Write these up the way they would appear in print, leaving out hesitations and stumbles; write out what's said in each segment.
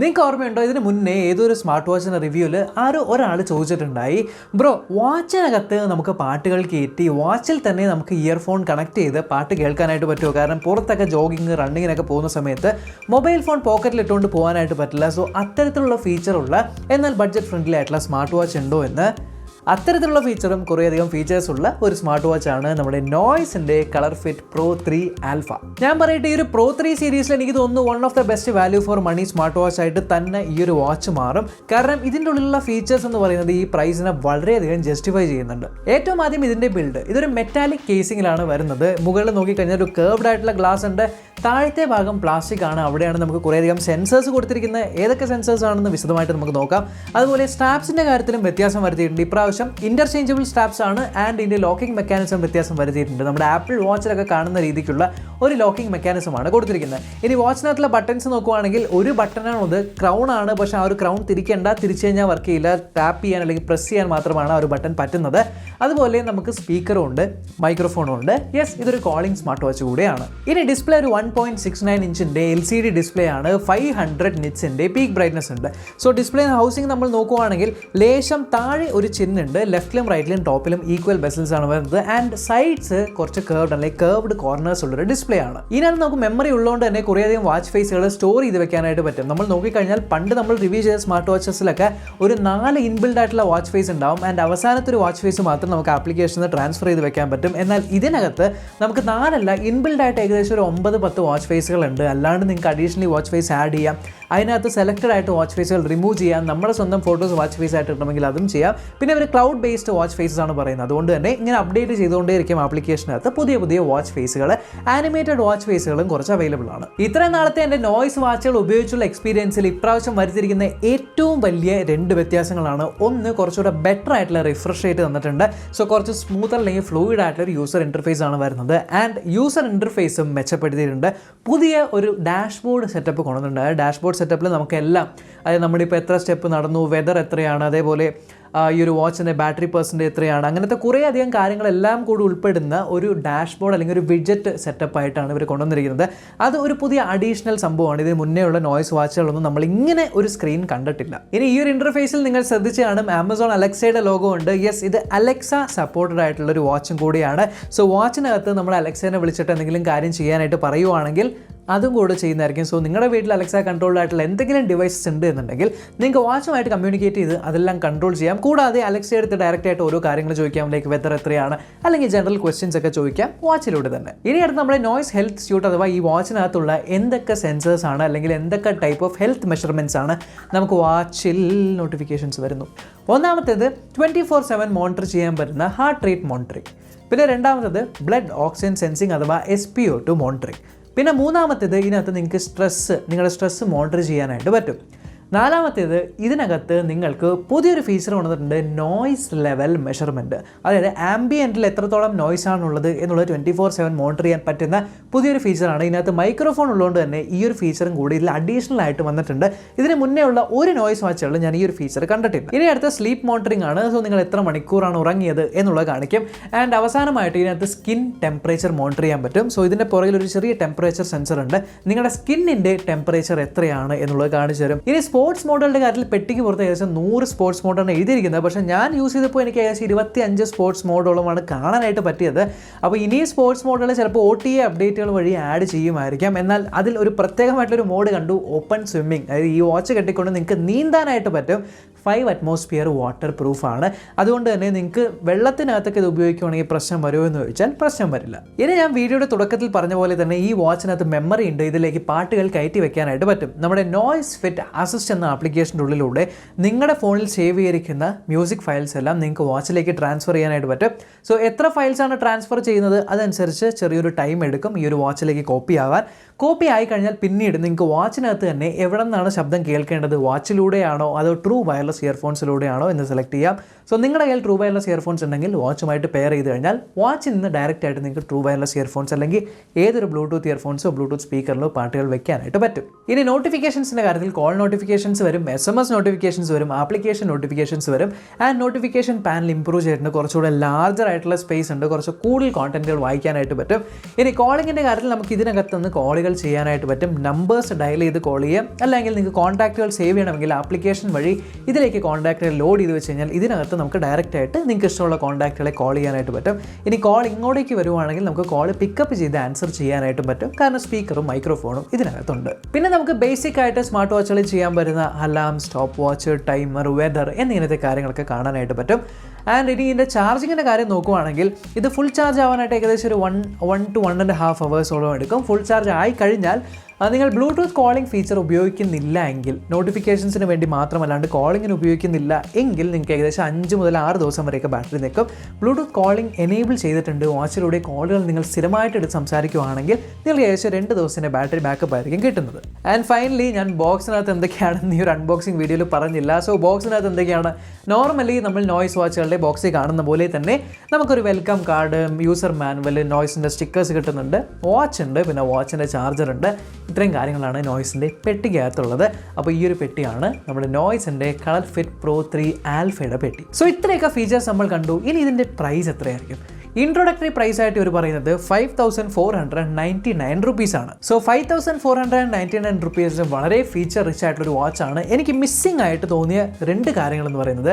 നിങ്ങൾക്ക് ഓർമ്മയുണ്ടോ, ഇതിന് മുന്നേ ഏതൊരു സ്മാർട്ട് വാച്ചിൻ്റെ റിവ്യൂവിൽ ഒരാൾ ചോദിച്ചിട്ടുണ്ടായി, ബ്രോ വാച്ചിനകത്ത് നമുക്ക് പാട്ടുകൾ കയറ്റി വാച്ചിൽ തന്നെ നമുക്ക് ഇയർഫോൺ കണക്ട് ചെയ്ത് പാട്ട് കേൾക്കാനായിട്ട് പറ്റുമോ? കാരണം പുറത്തൊക്കെ ജോഗിങ് റണ്ണിങ്ങിനൊക്കെ പോകുന്ന സമയത്ത് മൊബൈൽ ഫോൺ പോക്കറ്റിൽ ഇട്ടുകൊണ്ട് പോകാനായിട്ട് പറ്റില്ല. സോ അത്തരത്തിലുള്ള ഫീച്ചറുള്ള എന്നാൽ ബഡ്ജറ്റ് ഫ്രണ്ട്ലി ആയിട്ടുള്ള സ്മാർട്ട് വാച്ച് ഉണ്ടോ എന്ന്, അത്തരത്തിലുള്ള ഫീച്ചറും കുറേയധികം ഫീച്ചേഴ്സ് ഉള്ള ഒരു സ്മാർട്ട് വാച്ചാണ് നമ്മുടെ നോയ്സിൻ്റെ ColorFit Pro 3 Alpha. ഞാൻ പറയട്ടെ, ഈ ഒരു Pro 3 സീരീസിൽ എനിക്ക് തോന്നുന്നു one of the best value for money smart watch ആയിട്ട് തന്നെ ഈ ഒരു വാച്ച് മാറും. കാരണം ഇതിൻ്റെ ഉള്ളിലുള്ള ഫീച്ചേഴ്സ് എന്ന് പറയുന്നത് ഈ പ്രൈസിനെ വളരെയധികം ജസ്റ്റിഫൈ ചെയ്യുന്നുണ്ട്. ഏറ്റവും ആദ്യം ഇതിൻ്റെ ബിൽഡ്, ഇതൊരു മെറ്റാലിക് കേസിങ്ങിലാണ് വരുന്നത്. മുകളിൽ നോക്കിക്കഴിഞ്ഞാൽ ഒരു കേർവ്ഡ് ആയിട്ടുള്ള ഗ്ലാസ് ഉണ്ട്, താഴത്തെ ഭാഗം പ്ലാസ്റ്റിക് ആണ്. അവിടെയാണ് നമുക്ക് കുറേയധികം സെൻസേഴ്സ് കൊടുത്തിരിക്കുന്നത്. ഏതൊക്കെ സെൻസേഴ്സ് ആണെന്ന് വിശദമായിട്ട് നമുക്ക് നോക്കാം. അതുപോലെ സ്ട്രാപ്സിൻ്റെ കാര്യത്തിലും വ്യത്യാസം വരുത്തിയിട്ടുണ്ട്. ഇപ്രാവശ്യം ഇന്റർചേഞ്ചബിൾ സ്ട്രാപ്സ് ആണ് ആൻഡ് ഇതിൻ്റെ ലോക്കിംഗ് മെക്കാനിസം വ്യത്യാസം വരുത്തിയിട്ടുണ്ട്. നമ്മുടെ ആപ്പിൾ വാച്ചിലൊക്കെ കാണുന്ന രീതിക്കുള്ള ഒരു ലോക്കിംഗ് മെക്കാനിസമാണ് കൊടുത്തിരിക്കുന്നത്. ഇനി വാച്ചിനകത്തുള്ള ബട്ടൺസ് നോക്കുവാണെങ്കിൽ ഒരു ബട്ടണാണത്, ക്രൗൺ ആണ്. പക്ഷേ ആ ഒരു ക്രൗൺ തിരിക്കേണ്ട, തിരിച്ചു കഴിഞ്ഞാൽ വർക്ക് ചെയ്യില്ല. ടാപ്പ് ചെയ്യാൻ അല്ലെങ്കിൽ പ്രസ് ചെയ്യാൻ മാത്രമാണ് ആ ഒരു ബട്ടൺ പറ്റുന്നത്. അതുപോലെ നമുക്ക് സ്പീക്കറും ഉണ്ട്, മൈക്രോഫോണും ഉണ്ട്. യെസ്, ഇതൊരു കോളിംഗ് സ്മാർട്ട് വാച്ച് കൂടെയാണ്. ഇനി ഡിസ്പ്ലേ ഒരു 1.69 ഇഞ്ചിൻ്റെ LCD ഡിസ്പ്ലേ ആണ്. 500 നിറ്റ്സിൻ്റെ പീക്ക് ബ്രൈറ്റ്നസ് ഉണ്ട്. സോ ഡിസ്പ്ലേ ഹൗസിംഗ് നമ്മൾ നോക്കുവാണെങ്കിൽ ലേശം താഴെ ഒരു ചിഹ്നുണ്ട്. ലെഫ്റ്റിലും റൈറ്റിലും ടോപ്പിലും ഈക്വൽ ബെസൽസ് ആണ് വരുന്നത്. ആൻഡ് സൈഡ്സ് കുറച്ച് കേർവ്ഡ് അല്ലെങ്കിൽ കേർവ്ഡ് കോർണേഴ്സ് ഉള്ളൊരു ഡിസ്പ്ലേ ആണ്. ഇതിനകത്ത് നമുക്ക് മെമ്മറി ഉള്ളതുകൊണ്ട് തന്നെ കുറേയധികം വാച്ച് ഫേസുകൾ സ്റ്റോർ ചെയ്ത് വെക്കാനായിട്ട് പറ്റും. നമ്മൾ നോക്കിക്കഴിഞ്ഞാൽ പണ്ട് നമ്മൾ റിവ്യൂ ചെയ്ത സ്മാർട്ട് വാച്ചസിലൊക്കെ ഒരു 4 ഇൻബിൽഡ് ആയിട്ടുള്ള വാച്ച് ഫേസ് ഉണ്ടാവും. ആൻഡ് അവസാനത്തെ ഒരു വാച്ച് ഫേസ് മാത്രം നമുക്ക് ആപ്ലിക്കേഷനിൽ ട്രാൻസ്ഫർ ചെയ്ത് വെക്കാൻ പറ്റും. എന്നാൽ ഇതിനകത്ത് നമുക്ക് 4 അല്ല, ഇൻബിൽഡ് ആയിട്ട് ഏകദേശം ഒരു 9-10 വാച്ച് ഫേസുകളുണ്ട്. അല്ലാണ്ട് നിങ്ങൾക്ക് അഡീഷണലി വാച്ച് ഫേസ് ആഡ് ചെയ്യാം. അതിനകത്ത് സെലക്റ്റഡ് ആയിട്ട് വാച്ച് ഫേസുകൾ റിമൂവ് ചെയ്യാം. നമ്മുടെ സ്വന്തം ഫോട്ടോസ് വാച്ച് ഫേസ് ആയിട്ട് ഇടണമെങ്കിൽ അതും ചെയ്യാം. പിന്നെ ഒരു ക്ലൗഡ് ബേസ്ഡ് വാച്ച് ഫേസസ് ആണ് പറയുന്നത്. അതുകൊണ്ട് തന്നെ ഇങ്ങനെ അപ്ഡേറ്റ് ചെയ്തുകൊണ്ടേയിരിക്കും ആപ്ലിക്കേഷനകത്ത് പുതിയ വാച്ച് ഫേസുകൾ. ആനിമേറ്റഡ് വാച്ച് ഫേസുകളും കുറച്ച് അവൈലബിൾ ആണ്. ഇത്രയും നാളത്തെ എൻ്റെ നോയ്സ് വാച്ചുകൾ ഉപയോഗിച്ചുള്ള എക്സ്പീരിയൻസിൽ ഇപ്രാവശ്യം വരുത്തിയിരിക്കുന്ന ഏറ്റവും വലിയ 2 വ്യത്യാസങ്ങളാണ്. ഒന്ന്, കുറച്ചുകൂടെ ബെറ്റർ ആയിട്ടുള്ള റിഫ്രഷ് റേറ്റ് തന്നിട്ടുണ്ട്. സോ കുറച്ച് സ്മൂത്തർ അല്ലെങ്കിൽ ഫ്ലൂയിഡ് ആയിട്ടുള്ള ഒരു യൂസർ ഇൻ്റർഫേസ് ആണ് വരുന്നത്. ആൻഡ് യൂസർ ഇൻ്റർഫേസും മെച്ചപ്പെടുത്തിയിട്ടുണ്ട്. പുതിയ ഒരു ഡാഷ്ബോർഡ് സെറ്റപ്പ് കൊണ്ടുവന്നിട്ടുണ്ട്. ഡാഷ്ബോർഡ് സെറ്റപ്പിൽ നമുക്കെല്ലാം, അതായത് നമ്മളിപ്പോൾ എത്ര സ്റ്റെപ്പ് നടന്നു, വെതർ എത്രയാണ്, അതേപോലെ ഈ ഒരു വാച്ചിൻ്റെ ബാറ്ററി പെർസെൻറ്റേജ് എത്രയാണ്, അങ്ങനത്തെ കുറേയധികം കാര്യങ്ങളെല്ലാം കൂടി ഉൾപ്പെടുന്ന ഒരു ഡാഷ്ബോർഡ് അല്ലെങ്കിൽ ഒരു വിഡ്ജറ്റ് സെറ്റപ്പ് ആയിട്ടാണ് ഇവർ കൊണ്ടുവന്നിരിക്കുന്നത്. അത് ഒരു പുതിയ അഡീഷണൽ സംഭവമാണ്. ഇതിന് മുന്നേ ഉള്ള നോയ്സ് വാച്ചുകളൊന്നും നമ്മൾ ഇങ്ങനെ ഒരു സ്ക്രീൻ കണ്ടിട്ടില്ല. ഇനി ഈ ഒരു ഇൻ്റർഫേസിൽ നിങ്ങൾ ശ്രദ്ധിച്ച് കാണും ആമസോൺ അലക്സയുടെ ലോഗോ ഉണ്ട്. യെസ്, ഇത് അലക്സ സപ്പോർട്ടഡ് ആയിട്ടുള്ള ഒരു വാച്ചും കൂടിയാണ്. സോ വാച്ചിനകത്ത് നമ്മൾ അലക്സേനെ വിളിച്ചിട്ട് എന്തെങ്കിലും കാര്യം ചെയ്യാനായിട്ട് പറയുവാണെങ്കിൽ അതും കൂടെ ചെയ്യുന്നതായിരിക്കും. സോ നിങ്ങളുടെ വീട്ടിൽ അലക്സ കൺട്രോൾഡ് ആയിട്ടുള്ള എന്തെങ്കിലും ഡിവൈസസ് ഉണ്ട് എന്നുണ്ടെങ്കിൽ നിങ്ങൾക്ക് വാച്ചുമായിട്ട് കമ്മ്യൂണിക്കേറ്റ് ചെയ്ത് അതെല്ലാം കൺട്രോൾ ചെയ്യാം. കൂടാതെ അലക്സ എടുത്ത് ഡയറക്റ്റ് ആയിട്ട് ഓരോ കാര്യങ്ങൾ ചോദിക്കാം, ലൈക്ക് വെതർ എത്രയാണ്, അല്ലെങ്കിൽ ജനറൽ ക്വസ്റ്റ്യൻസ് ഒക്കെ ചോദിക്കാം വാച്ചിലൂടെ തന്നെ. ഇനി അടുത്ത് നമ്മുടെ നോയ്സ് ഹെൽത്ത് സ്യൂട്ട് അഥവാ ഈ വാച്ചിനകത്തുള്ള എന്തൊക്കെ സെൻസേഴ്സ് ആണ് അല്ലെങ്കിൽ എന്തൊക്കെ ടൈപ്പ് ഓഫ് ഹെൽത്ത് മെഷർമെൻറ്റ്സ് ആണ് നമുക്ക് വാച്ചിൽ നോട്ടിഫിക്കേഷൻസ് വരുന്നു. ഒന്നാമത്തേത് 24/7 മോണിറ്റർ ചെയ്യാൻ പറ്റുന്ന ഹാർട്ട് റേറ്റ് മോണിറ്ററിങ്. പിന്നെ രണ്ടാമത്തേത് ബ്ലഡ് ഓക്സിജൻ സെൻസിങ് അഥവാ SpO2 മോണിറ്ററിങ്. പിന്നെ മൂന്നാമത്തേത് ഇതിനകത്ത് നിങ്ങൾക്ക് നിങ്ങളുടെ സ്ട്രെസ്സ് മോണിറ്റർ ചെയ്യാനായിട്ട് പറ്റും. നാലാമത്തേത് ഇതിനകത്ത് നിങ്ങൾക്ക് പുതിയൊരു ഫീച്ചർ കൊണ്ടുവന്നിട്ടുണ്ട്, നോയ്സ് ലെവൽ മെഷർമെൻറ്റ്. അതായത് ആംബിയൻറ്റിൽ എത്രത്തോളം നോയ്സ് ആണുള്ളത് എന്നുള്ളത് 24/7 മോണിറ്റർ ചെയ്യാൻ പറ്റുന്ന പുതിയൊരു ഫീച്ചറാണ്. ഇതിനകത്ത് മൈക്രോഫോൺ ഉള്ളതുകൊണ്ട് തന്നെ ഈ ഒരു ഫീച്ചറും കൂടി ഇതിൽ അഡീഷണൽ ആയിട്ട് വന്നിട്ടുണ്ട്. ഇതിന് മുന്നേ ഉള്ള ഒരു നോയ്സ് വാച്ചുകളിൽ ഞാൻ ഈ ഒരു ഫീച്ചർ കണ്ടിട്ടില്ല. ഇനി അടുത്ത സ്ലീപ്പ് മോണിറ്ററിംഗ് ആണ്. സോ നിങ്ങൾ എത്ര മണിക്കൂറാണ് ഉറങ്ങിയത് എന്നുള്ളത് കാണിക്കും. ആൻഡ് അവസാനമായിട്ട് ഇതിനകത്ത് സ്കിൻ ടെമ്പറേച്ചർ മോണിറ്റർ ചെയ്യാൻ പറ്റും. സോ ഇതിൻ്റെ പുറകിൽ ഒരു ചെറിയ ടെമ്പറേച്ചർ സെൻസർ ഉണ്ട്. നിങ്ങളുടെ സ്കിന്നിൻ്റെ ടെമ്പറേച്ചർ എത്രയാണ് എന്നുള്ളത് കാണിച്ചു തരും. ഇനി സ്പോർട്സ് മോഡലിൻ്റെ കാര്യത്തിൽ പെട്ടിക്ക് പുറത്ത് ഏകദേശം 100 സ്പോർട്സ് മോഡാണ് എഴുതിയിരിക്കുന്നത്. പക്ഷേ ഞാൻ യൂസ് ചെയ്തപ്പോൾ എനിക്ക് ഏകദേശം 25 സ്പോർട്സ് മോഡോളമാണ് കാണാനായിട്ട് പറ്റിയത്. അപ്പോൾ ഇനി സ്പോർട്സ് മോഡുകൾ ചിലപ്പോൾ OTA അപ്ഡേറ്റുകൾ വഴി ആഡ് ചെയ്യുമായിരിക്കാം. എന്നാൽ അതിൽ ഒരു പ്രത്യേകമായിട്ടൊരു മോഡ് കണ്ടു, ഓപ്പൺ സ്വിമ്മിങ്. അതായത് ഈ വാച്ച് കെട്ടിക്കൊണ്ട് നിങ്ങൾക്ക് നീന്താനായിട്ട് പറ്റും. 5 അറ്റ്മോസ്ഫിയർ വാട്ടർ പ്രൂഫാണ്. അതുകൊണ്ട് തന്നെ നിങ്ങൾക്ക് വെള്ളത്തിനകത്തൊക്കെ ഇത് ഉപയോഗിക്കുകയാണെങ്കിൽ പ്രശ്നം വരുമോ എന്ന് ചോദിച്ചാൽ പ്രശ്നം വരില്ല. ഇനി ഞാൻ വീഡിയോയുടെ തുടക്കത്തിൽ പറഞ്ഞ പോലെ തന്നെ ഈ വാച്ചിനകത്ത് മെമ്മറി ഉണ്ട്. ഇതിലേക്ക് പാട്ടുകൾ കയറ്റി വെക്കാനായിട്ട് പറ്റും. നമ്മുടെ നോയ്സ് ഫിറ്റ് അസിസ്റ്റ് എന്ന ആപ്ലിക്കേഷൻ്റെ ഉള്ളിലൂടെ നിങ്ങളുടെ ഫോണിൽ സേവ് ചെയ്തിരിക്കുന്ന മ്യൂസിക് ഫയൽസ് എല്ലാം നിങ്ങൾക്ക് വാച്ചിലേക്ക് ട്രാൻസ്ഫർ ചെയ്യാനായിട്ട് പറ്റും. സോ എത്ര ഫയൽസാണ് ട്രാൻസ്ഫർ ചെയ്യുന്നത് അതനുസരിച്ച് ചെറിയൊരു ടൈം എടുക്കും ഈ ഒരു വാച്ചിലേക്ക് കോപ്പി ആവാൻ. കോപ്പി ആയി കഴിഞ്ഞാൽ പിന്നീട് നിങ്ങൾക്ക് വാച്ചിനകത്ത് തന്നെ എവിടെ നിന്നാണ് ശബ്ദം കേൾക്കേണ്ടത്, വാച്ചിലൂടെയാണോ അതോ ട്രൂ വയർലെസ് ഇയർഫോൺസിലൂടെയാണോ എന്ന് സെലക്ട് ചെയ്യാം. സോ നിങ്ങളുടെ കയ്യിൽ ട്രൂ വയർലെസ് ഇയർഫോൺസ് ഉണ്ടെങ്കിൽ വാച്ചുമായിട്ട് പെയർ ചെയ്ത് കഴിഞ്ഞാൽ വാച്ചിൽ നിന്ന് ഡയറക്റ്റ് ആയിട്ട് നിങ്ങൾക്ക് ട്രൂ വയർലെസ് ഇയർഫോൺസ് അല്ലെങ്കിൽ ഏതൊരു ബ്ലൂടൂത്ത് ഇയർഫോൺസോ ബ്ലൂടൂത്ത് സ്പീക്കറിലോ പാട്ടുകൾ വെക്കാനായിട്ട് പറ്റും. ഇനി നോട്ടിഫിക്കേഷൻസിൻ്റെ കാര്യത്തിൽ കോൾ നോട്ടിഫിക്കേഷൻസ് വരും, SMS നോട്ടിഫിക്കേഷൻസ് വരും, ആപ്ലിക്കേഷൻ നോട്ടിഫിക്കേഷൻസ് വരും. ആൻഡ് നോട്ടിഫിക്കേഷൻ പാനൽ ഇംപ്രൂവ് ചെയ്തിട്ടുണ്ട്. കുറച്ചുകൂടെ ലാർജർ ആയിട്ടുള്ള സ്പേസ് ഉണ്ട്, കുറച്ച് കൂടുതൽ കോണ്ടന്റുകൾ വായിക്കാനായിട്ട് പറ്റും. ഇനി കോളിങ്ങിൻ്റെ കാര്യത്തിൽ നമുക്ക് ഇതിനകത്ത് നിന്ന് കോളുകൾ കോളുകൾ ചെയ്യാനായിട്ട് പറ്റും. നമ്പേഴ്സ് ഡയൽ ചെയ്ത് കോൾ ചെയ്യാം, അല്ലെങ്കിൽ നിങ്ങൾക്ക് കോൺടാക്റ്റുകൾ സേവ് ചെയ്യണമെങ്കിൽ ആപ്ലിക്കേഷൻ വഴി ഇതിലേക്ക് കോൺടാക്റ്റുകൾ ലോഡ് ചെയ്ത് വെച്ച് കഴിഞ്ഞാൽ ഇതിനകത്ത് നമുക്ക് ഡയറക്റ്റ് ആയിട്ട് നിങ്ങൾക്ക് ഇഷ്ടമുള്ള കോൺടാക്റ്റുകളെ കോൾ ചെയ്യാനായിട്ട് പറ്റും. ഇനി കോൾ ഇങ്ങോട്ടേക്ക് വരുവാണെങ്കിൽ നമുക്ക് കോൾ പിക്കപ്പ് ചെയ്ത് ആൻസർ ചെയ്യാനായിട്ടും പറ്റും, കാരണം സ്പീക്കറും മൈക്രോഫോണും ഇതിനകത്തുണ്ട്. പിന്നെ നമുക്ക് ബേസിക് ആയിട്ട് സ്മാർട്ട് വാച്ചുകളിൽ ചെയ്യാൻ പറ്റുന്ന alarm, stopwatch, timer, weather എന്നിങ്ങനത്തെ കാര്യങ്ങളൊക്കെ കാണാനായിട്ട് പറ്റും. ആൻഡ് ഇനി ഇതിൻ്റെ ചാർജിങ്ങിൻ്റെ കാര്യം നോക്കുവാണെങ്കിൽ ഇത് ഫുൾ ചാർജ് ആവാനായിട്ട് ഏകദേശം ഒരു 1 to 1.5 hours എടുക്കും. ഫുൾ ചാർജ് ആയി കഴിഞ്ഞാൽ നിങ്ങൾ ബ്ലൂടൂത്ത് കോളിംഗ് ഫീച്ചർ ഉപയോഗിക്കുന്നില്ല എങ്കിൽ, നോട്ടിഫിക്കേഷൻസിന് വേണ്ടി മാത്രമല്ലാണ്ട് കോളിങ്ങിന് ഉപയോഗിക്കുന്നില്ല എങ്കിൽ നിങ്ങൾക്ക് ഏകദേശം 5 മുതൽ 6 ദിവസം വരെയൊക്കെ ബാറ്ററി നിൽക്കും. ബ്ലൂടൂത്ത് കോളിംഗ് എനേബിൾ ചെയ്തിട്ടുണ്ട്. വാച്ചിലൂടെ കോളുകൾ നിങ്ങൾ സ്ഥിരമായിട്ട് എടുത്ത് സംസാരിക്കുകയാണെങ്കിൽ നിങ്ങൾക്ക് ഏകദേശം 2 ദിവസത്തിൻ്റെ ബാറ്ററി ബാക്കപ്പ് ആയിരിക്കും കിട്ടുന്നത്. ആൻഡ് ഫൈനലി ഞാൻ ബോക്സിനകത്ത് എന്തൊക്കെയാണെന്ന് ഈ ഒരു അൺബോക്സിംഗ് വീഡിയോയിൽ പറഞ്ഞില്ല. സോ ബോക്സിനകത്ത് എന്തൊക്കെയാണ്? നോർമലി നമ്മൾ നോയ്സ് വാച്ചുകളുടെ ബോക്സിൽ കാണുന്ന പോലെ തന്നെ നമുക്കൊരു വെൽക്കം കാർഡ്, യൂസർ മാനുവൽ, നോയ്സിൻ്റെ സ്റ്റിക്കേഴ്സ് കിട്ടുന്നുണ്ട്, വാച്ച് ഉണ്ട്, പിന്നെ വാച്ചിൻ്റെ ചാർജർ ഉണ്ട്. ഇത്രയും കാര്യങ്ങളാണ് നോയ്സിൻ്റെ പെട്ടിക്കകത്തുള്ളത്. അപ്പോൾ ഈ ഒരു പെട്ടിയാണ് നമ്മുടെ നോയ്സിൻ്റെ ColorFit Pro 3 ആൽഫയുടെ പെട്ടി. സോ ഇത്രയൊക്കെ ഫീച്ചേഴ്സ് നമ്മൾ കണ്ടു. ഇനി ഇതിൻ്റെ പ്രൈസ് എത്രയായിരിക്കും? ഇൻട്രൊഡക്ടറി പ്രൈസ് ആയിട്ട് ഇവർ പറയുന്നത് 5499 റുപ്പീസാണ്. സോ 5499 റുപ്പീസിന് വളരെ ഫീച്ചർ റിച്ച് ആയിട്ടുള്ളൊരു വാച്ചാണ്. എനിക്ക് മിസ്സിംഗ് ആയിട്ട് തോന്നിയ 2 കാര്യങ്ങളെന്ന് പറയുന്നത്,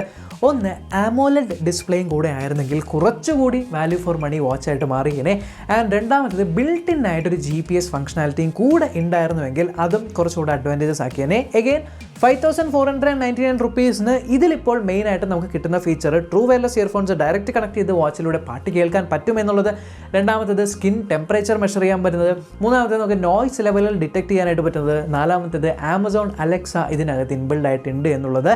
ഒന്ന് AMOLED ഡിസ്പ്ലേയും കൂടെ ആയിരുന്നെങ്കിൽ കുറച്ചുകൂടി വാല്യൂ ഫോർ മണി വാച്ചായിട്ട് മാറിയേനെ. ആൻഡ് രണ്ടാമത്തത് ബിൽറ്റ് ഇൻ ആയിട്ടൊരു GPS ഫംഗ്ഷനാലിറ്റിയും കൂടെ ഉണ്ടായിരുന്നുവെങ്കിൽ അതും കുറച്ചുകൂടെ അഡ്വാൻറ്റേജസ് ആക്കിയേനെ. എഗെയിൻ 5499 റുപ്പീസിന് ഇതിലിപ്പോൾ മെയിനായിട്ട് നമുക്ക് കിട്ടുന്ന feature true wireless earphones direct connect ചെയ്ത് വാച്ചിലൂടെ പാട്ട് കേൾക്കാൻ പറ്റുമെന്നുള്ളത്, രണ്ടാമത്തേത് സ്കിൻ ടെമ്പറേച്ചർ മെഷർ ചെയ്യാൻ പറ്റുന്നത്, മൂന്നാമത്തേത് നമുക്ക് നോയ്സ് ലെവലിൽ ഡിറ്റക്ട് ചെയ്യാനായിട്ട് പറ്റുന്നത്, നാലാമത്തേത് ആമസോൺ അലക്സ ഇതിനകത്ത് ഇൻബിൽഡ് ആയിട്ടുണ്ട് എന്നുള്ളത്.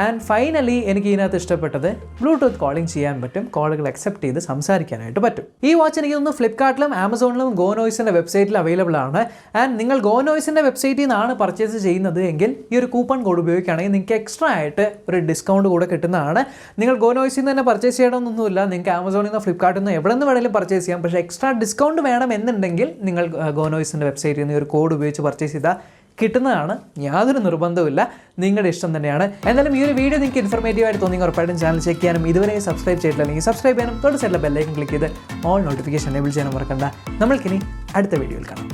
ആൻഡ് ഫൈനലി എനിക്ക് ഇതിനകത്ത് ഇഷ്ടപ്പെട്ടത് ബ്ലൂടൂത്ത് കോളിംഗ് ചെയ്യാൻ പറ്റും, കോളുകൾ അക്സെപ്റ്റ് ചെയ്ത് സംസാരിക്കാനായിട്ട് പറ്റും. ഈ വാച്ച് എനിക്ക് തോന്നുന്നു ഫ്ലിപ്കാർട്ടിലും ആമസോണിലും ഗോ നോയ്സിൻ്റെ വെബ്സൈറ്റിൽ അവൈലബിൾ ആണ്. ആൻഡ് നിങ്ങൾ ഗോ നോയ്സിൻ്റെ വെബ്സൈറ്റിൽ നിന്നാണ് പർച്ചേസ് ചെയ്യുന്നത് എങ്കിൽ ഈ ഒരു കൂപ്പൺ കോഡ് ഉപയോഗിക്കുകയാണെങ്കിൽ നിങ്ങൾക്ക് എക്സ്ട്രാ ആയിട്ട് ഒരു ഡിസ്കൗണ്ട് കൂടെ കിട്ടുന്നതാണ്. നിങ്ങൾ ഗോ നോയ്സിൽ നിന്ന് തന്നെ പർച്ചേസ് ചെയ്യണമെന്നൊന്നുമില്ല, നിങ്ങൾക്ക് ആമസോണിൽ നിന്നോ ഫ്ലിപ്കാർട്ടിൽ നിന്നോ എവിടെ നിന്ന് വേണമെങ്കിലും പർച്ചേസ് ചെയ്യാം. പക്ഷേ എക്സ്ട്രാ ഡിസ്കൗണ്ട് വേണമെന്നുണ്ടെങ്കിൽ നിങ്ങൾ ഗോ നോയ്സിൻ്റെ വെബ്സൈറ്റിൽ നിന്ന് ഒരു കോഡ് ഉപയോഗിച്ച് പർച്ചേസ് ചെയ്താൽ കിട്ടുന്നതാണ്. യാതൊരു നിർബന്ധവുമില്ല, നിങ്ങളുടെ ഇഷ്ടം തന്നെയാണ്. എന്തായാലും ഈ ഒരു വീഡിയോ നിങ്ങൾക്ക് ഇൻഫർമേറ്റീവായിട്ട് തോന്നി ഉറപ്പായിട്ടും ചാനൽ ചെക്ക് ചെയ്യാനും ഇതുവരെ സബ്സ്ക്രൈബ് ചെയ്തിട്ടില്ലെങ്കിൽ സബ്സ്ക്രൈബ് ചെയ്യാനും തൊട്ട് സൈഡിലെ ബെല്ലൈക്കൻ ക്ലിക്ക് ചെയ്ത് ഓൾ നോട്ടിഫിക്കേഷൻ എനേബിൾ ചെയ്യാനും മറക്കണ്ട. നമ്മൾക്കിനി അടുത്ത വീഡിയോയിൽ കാണാം.